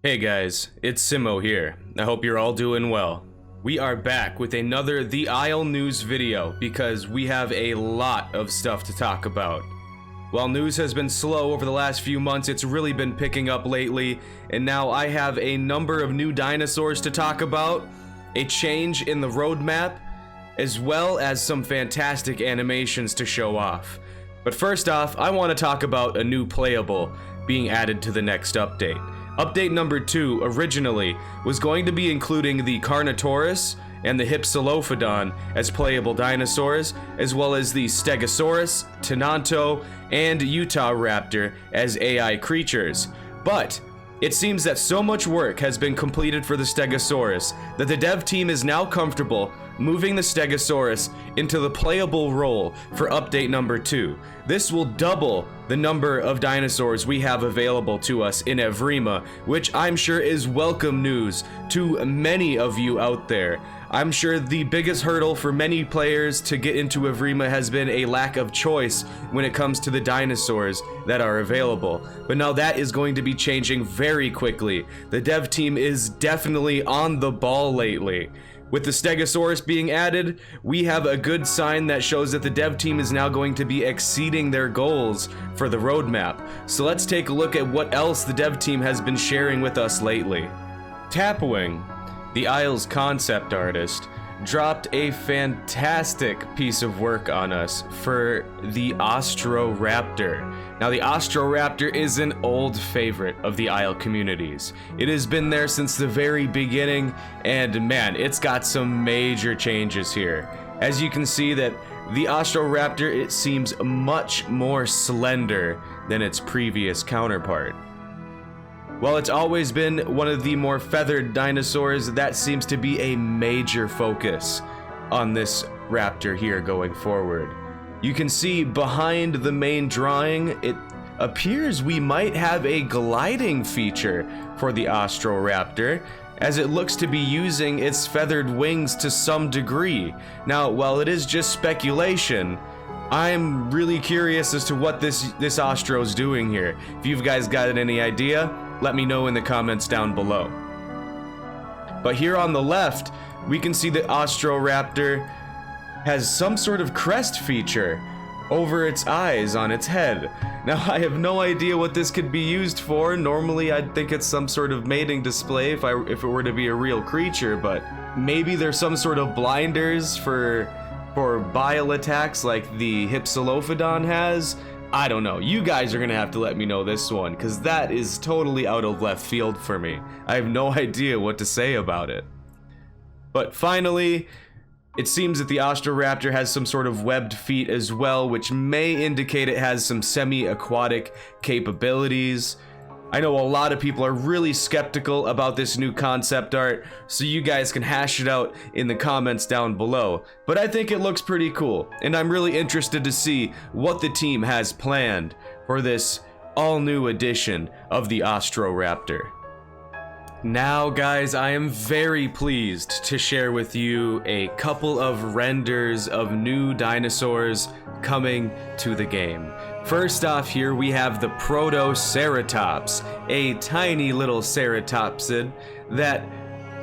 Hey guys, it's Simmo here. I hope you're all doing well. We are back with another The Isle news video because we have a lot of stuff to talk about. While news has been slow over the last few months, it's really been picking up lately, and now I have a number of new dinosaurs to talk about, a change in the roadmap, as well as some fantastic animations to show off. But first off, I want to talk about a new playable being added to the next update. Update number 2 originally was going to be including the Carnotaurus and the Hypsolophodon as playable dinosaurs, as well as the Stegosaurus, Tenanto, and Utah Raptor as AI creatures. But it seems that so much work has been completed for the Stegosaurus that the dev team is now comfortable moving the Stegosaurus into the playable role for update number 2. This will double the number of dinosaurs we have available to us in Evrima, which I'm sure is welcome news to many of you out there. I'm sure the biggest hurdle for many players to get into Evrima has been a lack of choice when it comes to the dinosaurs that are available. But now that is going to be changing very quickly. The dev team is definitely on the ball lately. With the Stegosaurus being added, we have a good sign that shows that the dev team is now going to be exceeding their goals for the roadmap. So let's take a look at what else the dev team has been sharing with us lately. Tapwing, the Isle's concept artist, dropped a fantastic piece of work on us for the Astro Raptor. Now, the Astro Raptor is an old favorite of the Isle communities. It has been there since the very beginning, and man, it's got some major changes here. As you can see that the Astro Raptor, it seems much more slender than its previous counterpart. While it's always been one of the more feathered dinosaurs, that seems to be a major focus on this raptor here going forward. You can see behind the main drawing, it appears we might have a gliding feature for the Astro Raptor, as it looks to be using its feathered wings to some degree. Now, while it is just speculation, I'm really curious as to what this Astro's doing here. If you guys got any idea, let me know in the comments down below. But here on the left, we can see the Astro Raptor has some sort of crest feature over its eyes on its head. Now, I have no idea what this could be used for. Normally, I'd think it's some sort of mating display if it were to be a real creature, but maybe there's some sort of blinders for bile attacks like the Hypsolophodon has. I don't know. You guys are gonna have to let me know this one, because that is totally out of left field for me. I have no idea what to say about it. But finally, it seems that the Astra Raptor has some sort of webbed feet as well, which may indicate it has some semi-aquatic capabilities. I know a lot of people are really skeptical about this new concept art, so you guys can hash it out in the comments down below. But I think it looks pretty cool, and I'm really interested to see what the team has planned for this all-new edition of the Astro Raptor. Now guys, I am very pleased to share with you a couple of renders of new dinosaurs coming to the game. First off, here we have the Protoceratops, a tiny little ceratopsid that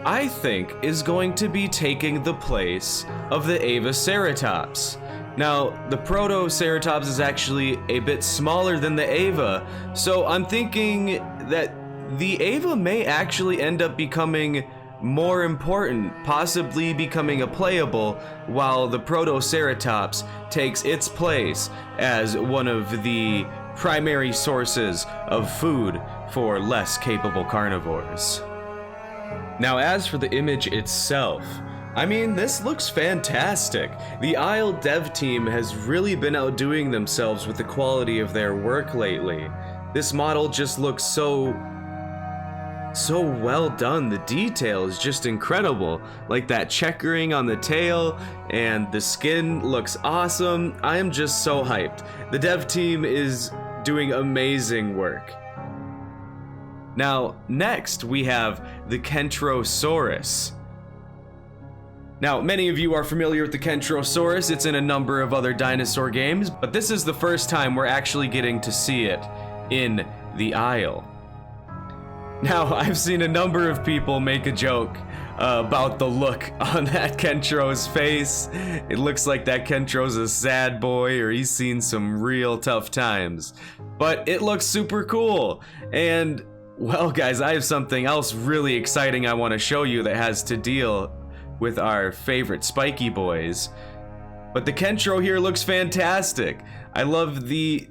I think is going to be taking the place of the Avaceratops. Now, the Protoceratops is actually a bit smaller than the Ava, so I'm thinking that the Ava may actually end up becoming more important, possibly becoming a playable, while the Protoceratops takes its place as one of the primary sources of food for less capable carnivores. Now, as for the image itself, I mean, this looks fantastic. The Isle dev team has really been outdoing themselves with the quality of their work lately. This model just looks so well done. The detail is just incredible. Like that checkering on the tail, and the skin looks awesome. I am just so hyped. The dev team is doing amazing work. Now, next we have the Kentrosaurus. Now, many of you are familiar with the Kentrosaurus. It's in a number of other dinosaur games, but this is the first time we're actually getting to see it in the Isle. Now, I've seen a number of people make a joke about the look on that Kentro's face. It looks like that Kentro's a sad boy, or he's seen some real tough times. But it looks super cool. And, well guys, I have something else really exciting I want to show you that has to deal with our favorite spiky boys. But the Kentro here looks fantastic. I love the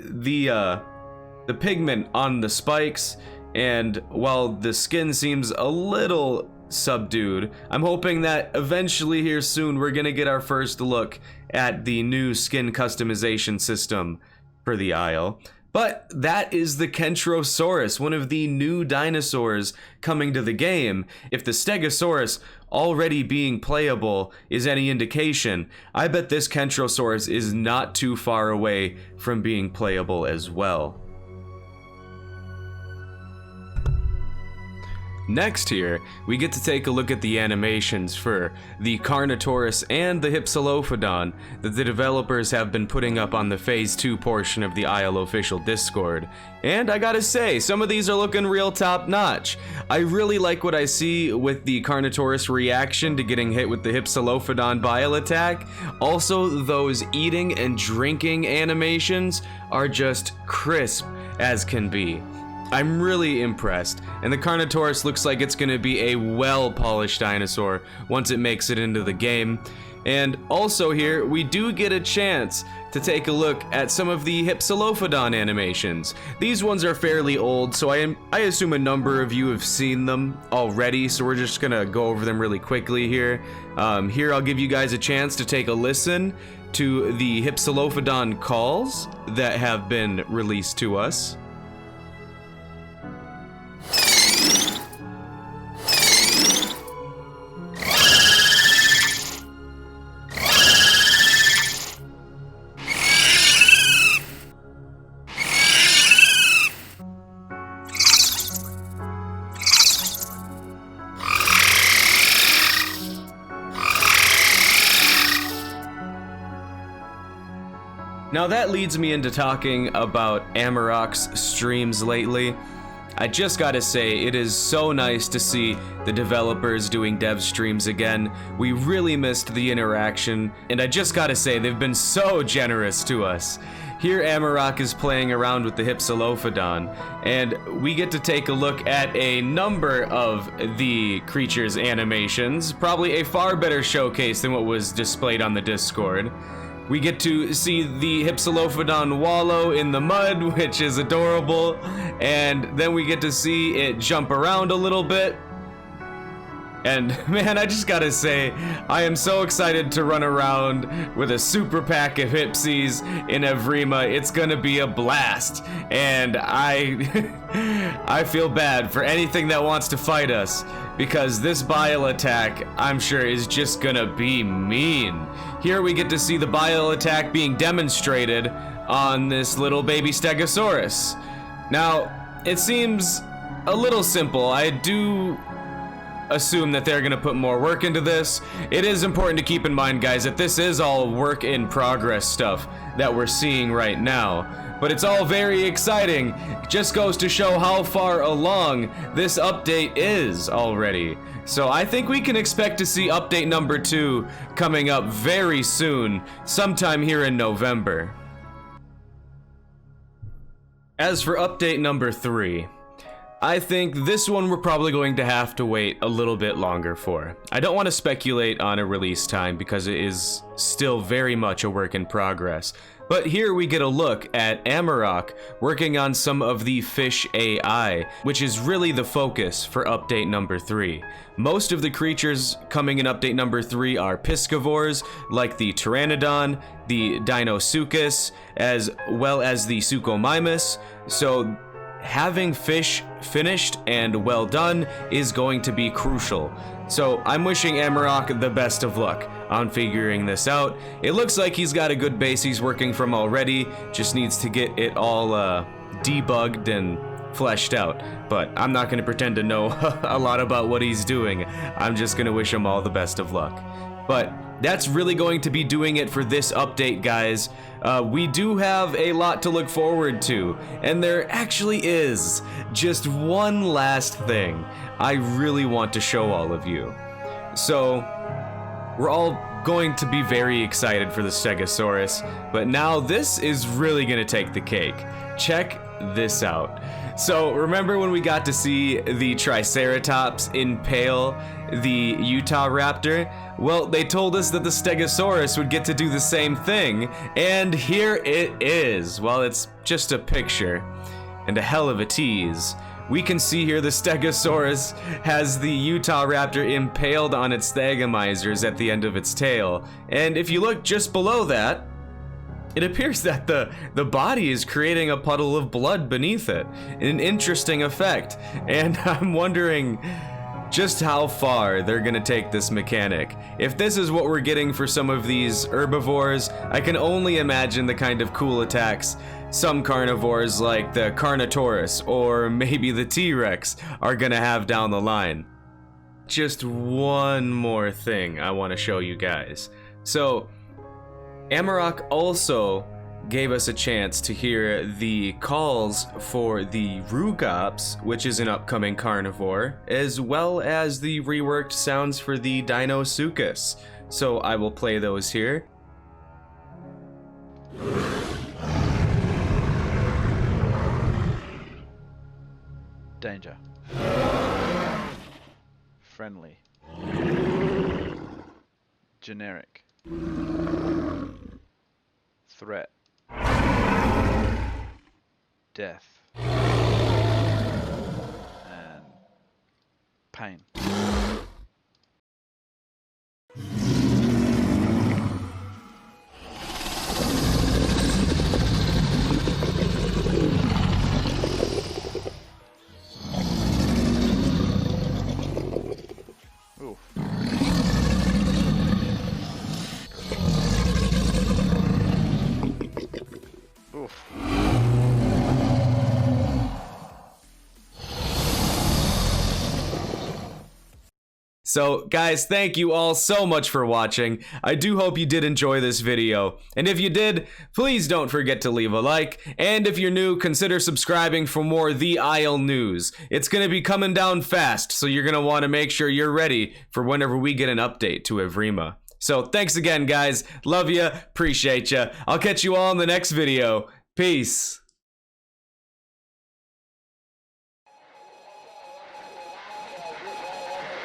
pigment on the spikes, and while the skin seems a little subdued, I'm hoping that eventually here soon we're gonna get our first look at the new skin customization system for the Isle. But that is the Kentrosaurus, one of the new dinosaurs coming to the game. If the Stegosaurus already being playable is any indication, I bet this Kentrosaurus is not too far away from being playable as well. Next here, we get to take a look at the animations for the Carnotaurus and the Hypsolophodon that the developers have been putting up on the Phase 2 portion of the Isle official Discord. And I gotta say, some of these are looking real top notch. I really like what I see with the Carnotaurus reaction to getting hit with the Hypsolophodon bile attack. Also, those eating and drinking animations are just crisp as can be. I'm really impressed, and the Carnotaurus looks like it's gonna be a well-polished dinosaur once it makes it into the game. And also here, we do get a chance to take a look at some of the Hypsolophodon animations. These ones are fairly old, so I assume a number of you have seen them already, so we're just gonna go over them really quickly here. Here I'll give you guys a chance to take a listen to the Hypsolophodon calls that have been released to us. Now that leads me into talking about Amarok's streams lately. I just gotta say, it is so nice to see the developers doing dev streams again. We really missed the interaction, and I just gotta say, they've been so generous to us. Here Amarok is playing around with the Hypsolophodon, and we get to take a look at a number of the creature's animations, probably a far better showcase than what was displayed on the Discord. We get to see the Hypsolophodon wallow in the mud, which is adorable, and then we get to see it jump around a little bit. And man, I just gotta say, I am so excited to run around with a super pack of Hypsies in Evrima. It's gonna be a blast, and I feel bad for anything that wants to fight us, because this bile attack, I'm sure, is just gonna be mean. Here we get to see the bile attack being demonstrated on this little baby Stegosaurus. Now, it seems a little simple. I do assume that they're gonna put more work into this. It is important to keep in mind, guys, that this is all work in progress stuff that we're seeing right now. But it's all very exciting. It just goes to show how far along this update is already. So I think we can expect to see update number 2 coming up very soon, sometime here in November. As for update number 3, I think this one we're probably going to have to wait a little bit longer for. I don't want to speculate on a release time because it is still very much a work in progress. But here we get a look at Amarok working on some of the fish AI, which is really the focus for update number 3. Most of the creatures coming in update number 3 are piscivores, like the Pteranodon, the Dinosuchus, as well as the Suchomimus. So having fish finished and well done is going to be crucial. So I'm wishing Amarok the best of luck on figuring this out. It looks like he's got a good base he's working from already, just needs to get it all debugged and fleshed out. But I'm not going to pretend to know a lot about what he's doing. I'm just going to wish him all the best of luck. But that's really going to be doing it for this update, guys. We do have a lot to look forward to, and there actually is just one last thing I really want to show all of you. So, we're all going to be very excited for the Stegosaurus, but now this is really gonna take the cake. Check this out. So remember when we got to see the Triceratops impale the Utah Raptor? Well, they told us that the Stegosaurus would get to do the same thing, and here it is. Well, it's just a picture, and a hell of a tease. We can see here the Stegosaurus has the Utah Raptor impaled on its thagomizers at the end of its tail. And if you look just below that, it appears that the body is creating a puddle of blood beneath it. An interesting effect. And I'm wondering just how far they're gonna take this mechanic. If this is what we're getting for some of these herbivores, I can only imagine the kind of cool attacks some carnivores like the Carnotaurus or maybe the T-Rex are gonna have down the line. Just one more thing I want to show you guys. So, Amarok also gave us a chance to hear the calls for the Rugops, which is an upcoming carnivore, as well as the reworked sounds for the Dinosuchus. So I will play those here. Danger. Friendly. Generic. Threat. Death. And pain. Oof. Oof. So guys, thank you all so much for watching. I do hope you did enjoy this video, and if you did, please don't forget to leave a like, and if you're new, consider subscribing for more The Isle news. It's gonna be coming down fast, so you're gonna want to make sure you're ready for whenever we get an update to Evrima. So thanks again, guys. Love ya, appreciate ya. I'll catch you all in the next video. Peace.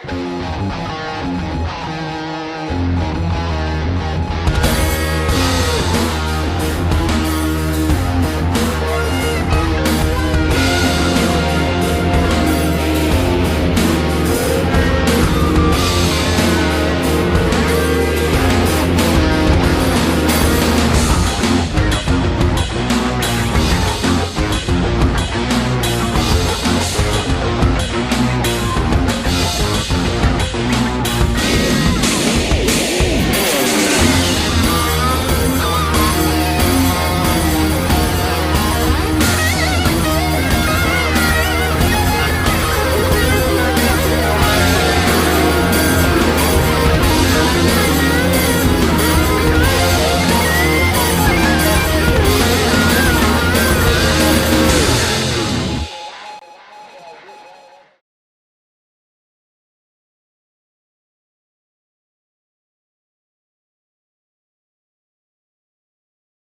Thank you.